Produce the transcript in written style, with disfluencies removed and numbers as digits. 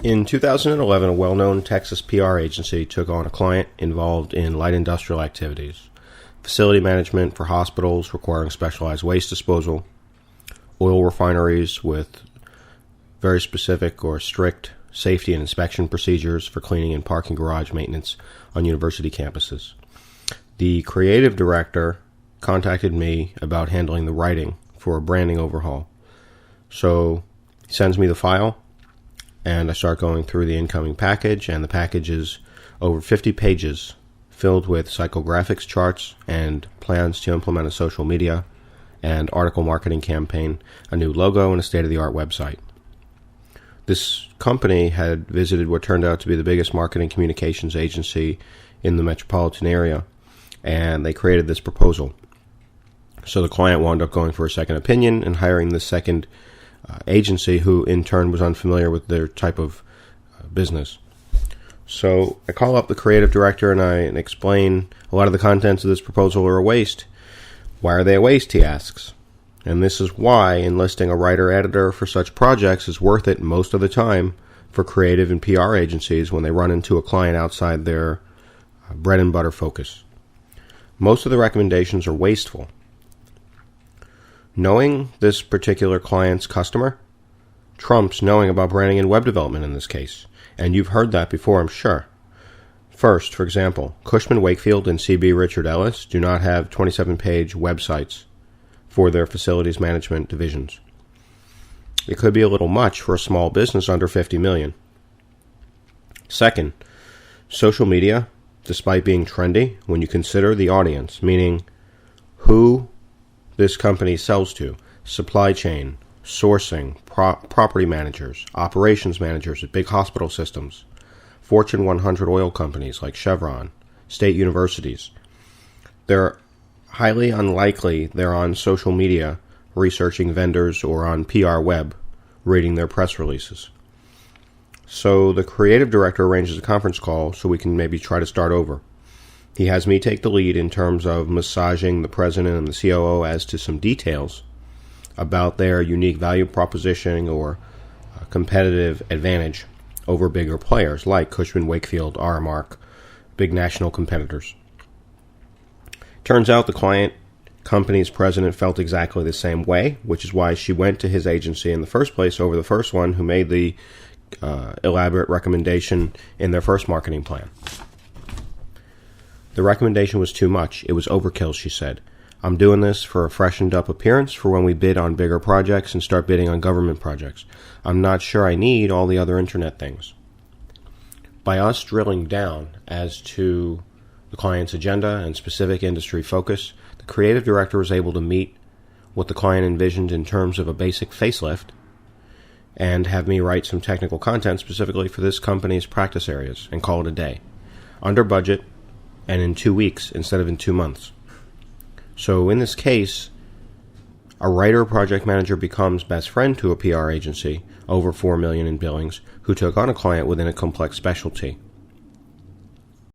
In 2011, a well-known Texas PR agency took on a client involved in light industrial activities, facility management for hospitals requiring specialized waste disposal, oil refineries with very specific or strict safety and inspection procedures for cleaning and parking garage maintenance on university campuses. The creative director contacted me about handling the writing for a branding overhaul. So he sends me the file, and I start going through the incoming package, and the package is over 50 pages filled with psychographics charts and plans to implement a social media and article marketing campaign, a new logo, and a state-of-the-art website. This company had visited what turned out to be the biggest marketing communications agency in the metropolitan area, and they created this proposal. So the client wound up going for a second opinion and hiring this second agency, who in turn was unfamiliar with their type of business. So I call up the creative director and I explain a lot of the contents of this proposal are a waste. Why are they a waste, he asks. And this is why enlisting a writer-editor for such projects is worth it most of the time for creative and PR agencies when they run into a client outside their bread and butter focus. Most of the recommendations are wasteful. Knowing this particular client's customer trumps knowing about branding and web development in this case. And you've heard that before, I'm sure. First, for example, Cushman Wakefield and C.B. Richard Ellis do not have 27-page websites for their facilities management divisions. It could be a little much for a small business under $50 million. Second, social media, despite being trendy, when you consider the audience, meaning who this company sells to, supply chain, sourcing, property managers, operations managers at big hospital systems, Fortune 100 oil companies like Chevron, state universities. They're highly unlikely they're on social media researching vendors or on PR web reading their press releases. So the creative director arranges a conference call so we can maybe try to start over. He has me take the lead in terms of massaging the president and the COO as to some details about their unique value proposition or competitive advantage over bigger players like Cushman Wakefield, Aramark, big national competitors. Turns out the client company's president felt exactly the same way, which is why she went to his agency in the first place over the first one who made the elaborate recommendation in their first marketing plan. The recommendation was too much. It was overkill, she said. I'm doing this for a freshened up appearance for when we bid on bigger projects and start bidding on government projects. I'm not sure I need all the other internet things. By us drilling down as to the client's agenda and specific industry focus, the creative director was able to meet what the client envisioned in terms of a basic facelift and have me write some technical content specifically for this company's practice areas and call it a day. Under budget, and in 2 weeks instead of in 2 months. So in this case, a writer project manager becomes best friend to a PR agency over $4 million in billings who took on a client within a complex specialty.